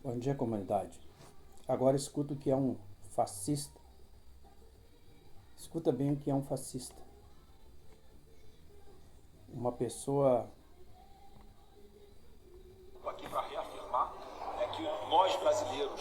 Bom dia, comunidade. Agora escuta o que é um fascista. Escuta bem o que é um fascista. Uma pessoa. Aqui para reafirmar que nós brasileiros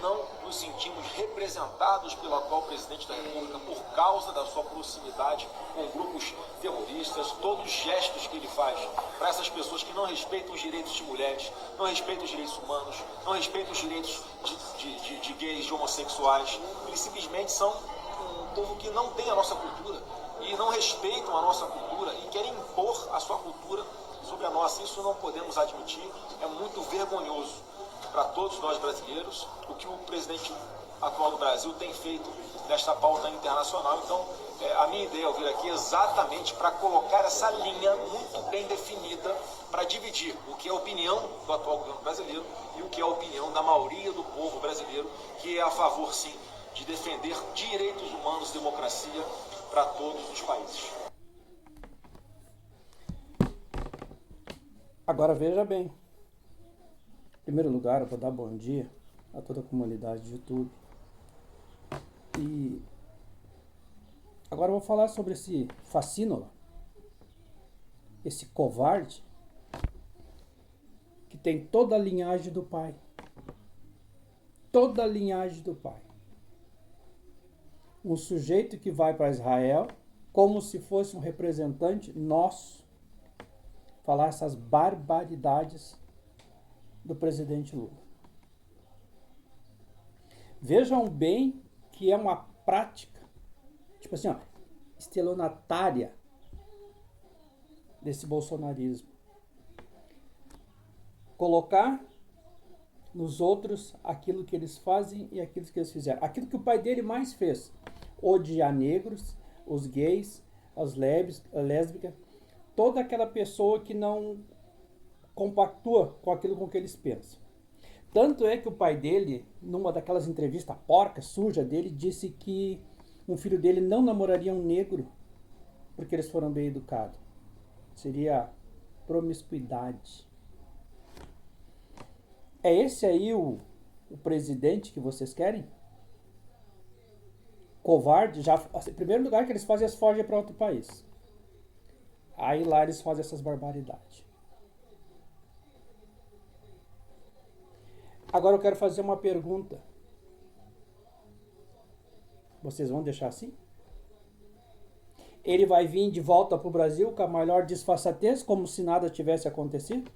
não nos sentimos representados pelo atual presidente da República por causa da sua proximidade com grupos terroristas, todos os gestos que ele faz para essas pessoas que não respeitam os direitos de mulheres, não respeitam os direitos humanos, não respeitam os direitos de gays, de homossexuais. Eles simplesmente são um povo que não tem a nossa cultura e não respeitam a nossa cultura e querem impor a sua cultura sobre a nossa. Isso não podemos admitir, é muito vergonhoso para todos nós brasileiros o que o presidente atual do Brasil tem feito nesta pauta internacional. Então, a minha ideia ao vir aqui é exatamente para colocar essa linha muito bem definida para dividir o que é a opinião do atual governo brasileiro e o que é a opinião da maioria do povo brasileiro, que é a favor, sim, de defender direitos humanos e democracia para todos os países. Agora veja bem. Em primeiro lugar, eu vou dar bom dia a toda a comunidade de YouTube. E agora eu vou falar sobre esse facínola, esse covarde, que tem toda a linhagem do pai. Toda a linhagem do pai. Um sujeito que vai para Israel como se fosse um representante nosso, falar essas barbaridades do presidente Lula. Vejam bem que é uma prática, tipo assim, estelionatária desse bolsonarismo. Colocar nos outros aquilo que eles fazem e aquilo que eles fizeram. Aquilo que o pai dele mais fez. Odiar negros, os gays, as lésbicas, toda aquela pessoa que não compactua com aquilo com que eles pensam. Tanto é que o pai dele, numa daquelas entrevistas porca, suja dele, disse que um filho dele não namoraria um negro porque eles foram bem educados. Seria promiscuidade. É esse aí o presidente que vocês querem? Covarde, já, em primeiro lugar que eles fazem, eles fogem para outro país. Aí lá eles fazem essas barbaridades. Agora eu quero fazer uma pergunta. Vocês vão deixar assim? Ele vai vir de volta para o Brasil com a maior disfarçatez, como se nada tivesse acontecido?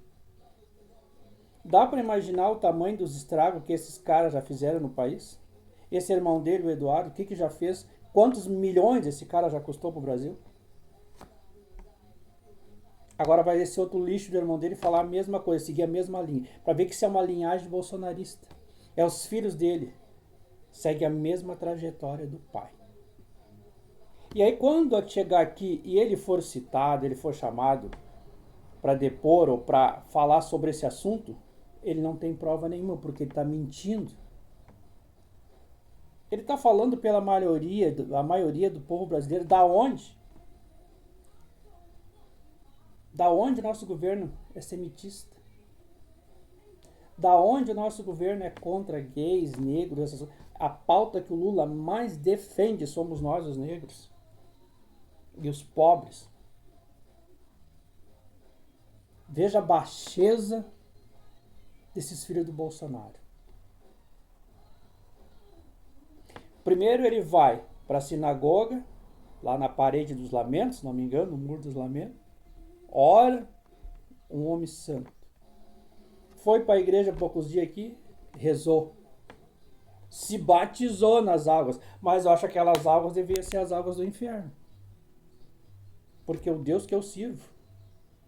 Dá para imaginar o tamanho dos estragos que esses caras já fizeram no país? Esse irmão dele, o Eduardo, o que já fez? Quantos milhões esse cara já custou para o Brasil? Agora vai esse outro lixo do irmão dele falar a mesma coisa, seguir a mesma linha, para ver que isso é uma linhagem bolsonarista. É os filhos dele. Segue a mesma trajetória do pai. E aí quando chegar aqui e ele for citado, ele for chamado para depor ou para falar sobre esse assunto, ele não tem prova nenhuma, porque ele está mentindo. Ele está falando pela maioria do povo brasileiro. Da onde? Da onde nosso governo é semitista? Da onde o nosso governo é contra gays, negros? A pauta que o Lula mais defende somos nós, os negros. E os pobres. Veja a baixeza desses filhos do Bolsonaro. Primeiro ele vai para a sinagoga, lá na parede dos lamentos, se não me engano, no muro dos lamentos. Ora, um homem santo. Foi para a igreja poucos dias aqui, rezou. Se batizou nas águas. Mas eu acho que aquelas águas deviam ser as águas do inferno. Porque o Deus que eu sirvo,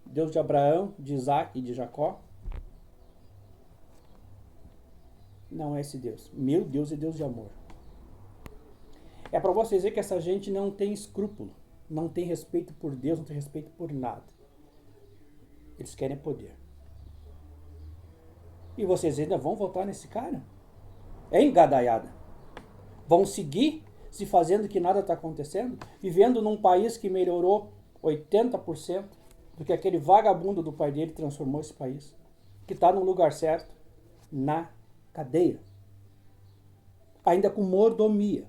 Deus de Abraão, de Isaac e de Jacó, não é esse Deus. Meu Deus é Deus de amor. É para vocês verem que essa gente não tem escrúpulo, não tem respeito por Deus, não tem respeito por nada. Eles querem poder. E vocês ainda vão votar nesse cara? É engadaiada. Vão seguir se fazendo que nada está acontecendo? Vivendo num país que melhorou 80% do que aquele vagabundo do pai dele transformou esse país. Que está no lugar certo? Nada. cadeia. Ainda com mordomia.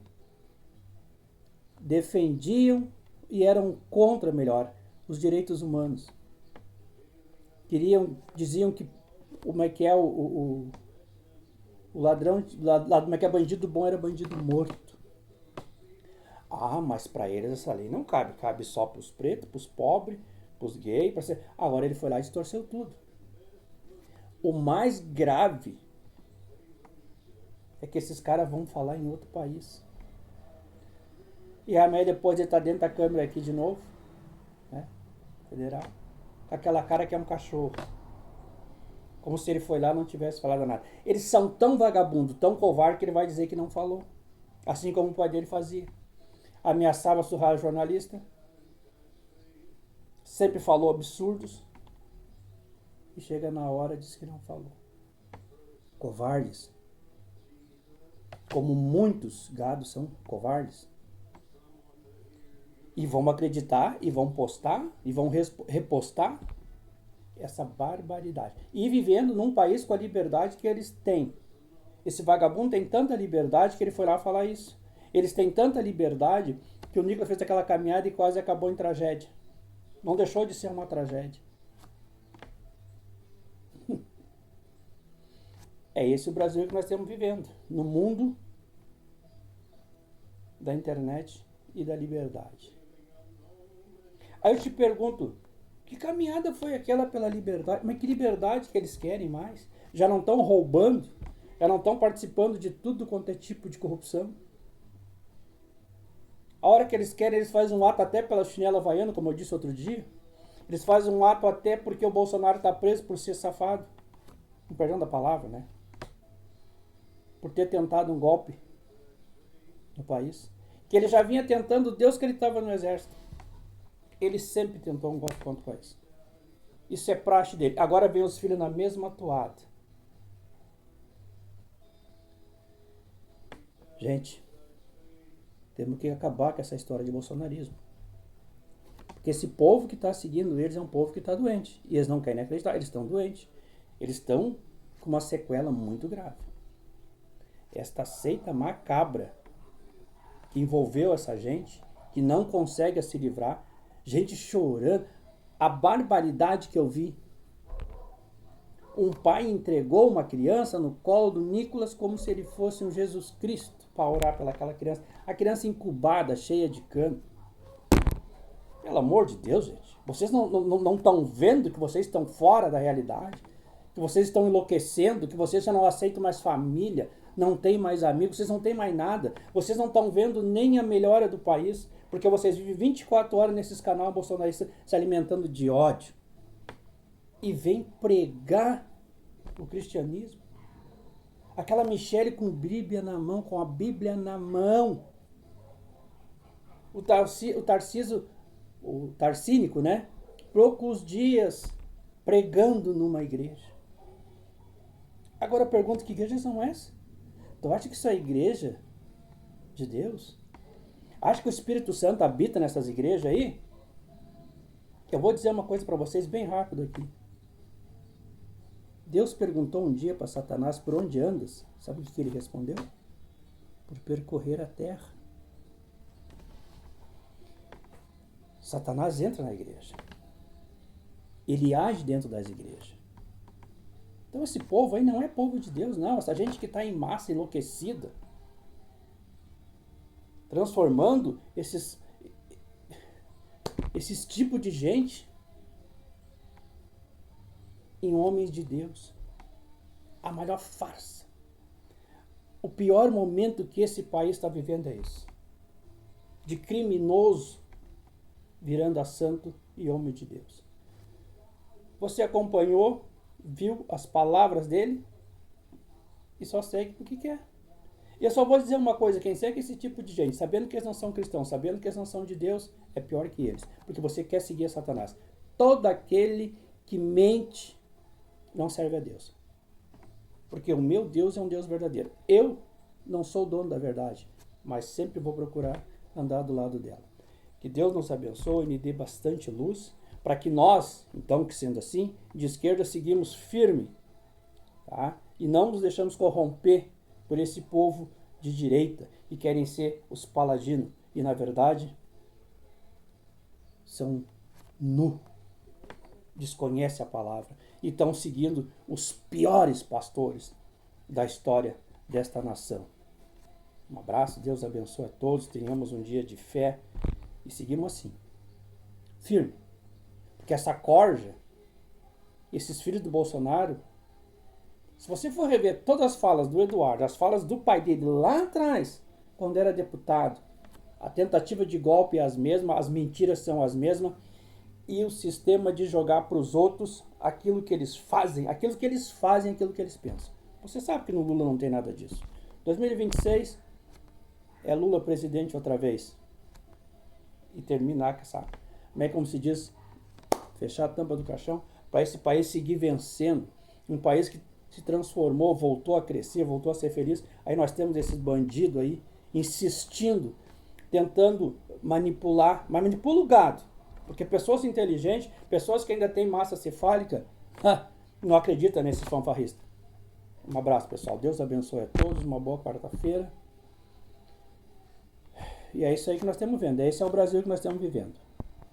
Defendiam e eram contra, melhor, os direitos humanos. Diziam que como é que é o ladrão, como é que é bandido bom era bandido morto. Ah, mas para eles essa lei não cabe. Cabe só para os pretos, para os pobres, para os gays. Agora ele foi lá e distorceu tudo. O mais grave é que esses caras vão falar em outro país. E amanhã depois ele tá dentro da câmera aqui de novo, né? Federal. Com aquela cara que é um cachorro. Como se ele foi lá e não tivesse falado nada. Eles são tão vagabundo, tão covarde, que ele vai dizer que não falou. Assim como o pai dele fazia. Ameaçava surrar jornalista. Sempre falou absurdos. E chega na hora e diz que não falou. Covardes. Como muitos gados são covardes. E vão acreditar, e vão postar, e vão repostar essa barbaridade. E vivendo num país com a liberdade que eles têm. Esse vagabundo tem tanta liberdade que ele foi lá falar isso. Eles têm tanta liberdade que o Nicolas fez aquela caminhada e quase acabou em tragédia. Não deixou de ser uma tragédia. É esse o Brasil que nós estamos vivendo. No mundo da internet e da liberdade. Aí eu te pergunto, que caminhada foi aquela pela liberdade? Mas que liberdade que eles querem mais? Já não estão roubando? Já não estão participando de tudo quanto é tipo de corrupção? A hora que eles querem, eles fazem um ato até pela chinela havaiana, como eu disse outro dia. Eles fazem um ato até porque o Bolsonaro está preso por ser safado. Com perdão da palavra, né? Por ter tentado um golpe no país. Que ele já vinha tentando, Deus que ele estava no exército. Ele sempre tentou um golpe contra o país. Isso é praxe dele. Agora vem os filhos na mesma toada. Gente, temos que acabar com essa história de bolsonarismo. Porque esse povo que está seguindo eles é um povo que está doente. E eles não querem acreditar, eles estão doentes. Eles estão com uma sequela muito grave. Esta seita macabra que envolveu essa gente, que não consegue se livrar, gente chorando, a barbaridade que eu vi. Um pai entregou uma criança no colo do Nicolas como se ele fosse um Jesus Cristo para orar pelaquela criança. A criança incubada, cheia de cano. Pelo amor de Deus, gente. Vocês não estão vendo que vocês estão fora da realidade? Que vocês estão enlouquecendo? Que vocês já não aceitam mais família? Não tem mais amigos? Vocês não têm mais nada? Vocês não estão vendo nem a melhora do país? Porque vocês vivem 24 horas nesses canais bolsonaristas se alimentando de ódio. E vem pregar o cristianismo. Aquela Michele com Bíblia na mão, com a Bíblia na mão. O Tarcínico, né? Poucos dias pregando numa igreja. Agora eu pergunto, que igrejas são essas? Tu acha que isso é igreja de Deus? Acha que o Espírito Santo habita nessas igrejas aí? Eu vou dizer uma coisa para vocês bem rápido aqui. Deus perguntou um dia para Satanás, por onde andas? Sabe o que ele respondeu? Por percorrer a terra. Satanás entra na igreja. Ele age dentro das igrejas. Então esse povo aí não é povo de Deus, não. Essa gente que está em massa enlouquecida, transformando esses tipos de gente em homens de Deus. A maior farsa. O pior momento que esse país está vivendo é esse. De criminoso virando a santo e homem de Deus. Você acompanhou, viu as palavras dele e só segue porque quer. E eu só vou dizer uma coisa, quem segue esse tipo de gente, sabendo que eles não são cristãos, sabendo que eles não são de Deus, é pior que eles. Porque você quer seguir a Satanás. Todo aquele que mente não serve a Deus. Porque o meu Deus é um Deus verdadeiro. Eu não sou o dono da verdade, mas sempre vou procurar andar do lado dela. Que Deus nos abençoe e me dê bastante luz, para que nós, então, que sendo assim, de esquerda, seguimos firme, tá? E não nos deixamos corromper por esse povo de direita que querem ser os paladinos. E, na verdade, são desconhecem a palavra e estão seguindo os piores pastores da história desta nação. Um abraço, Deus abençoe a todos, tenhamos um dia de fé e seguimos assim, firme. Porque essa corja, esses filhos do Bolsonaro, se você for rever todas as falas do Eduardo, as falas do pai dele lá atrás, quando era deputado, a tentativa de golpe é as mesmas, as mentiras são as mesmas, e o sistema de jogar para os outros aquilo que eles fazem, aquilo que eles pensam. Você sabe que no Lula não tem nada disso. 2026 é Lula presidente outra vez. E terminar com essa, como se diz, fechar a tampa do caixão, para esse país seguir vencendo. Um país que se transformou, voltou a crescer, voltou a ser feliz. Aí nós temos esses bandidos aí, insistindo, tentando manipular, mas manipula o gado. Porque pessoas inteligentes, pessoas que ainda têm massa cefálica, não acreditam nesses fanfarristas. Um abraço, pessoal. Deus abençoe a todos. Uma boa quarta-feira. E é isso aí que nós estamos vendo. Esse é o Brasil que nós estamos vivendo.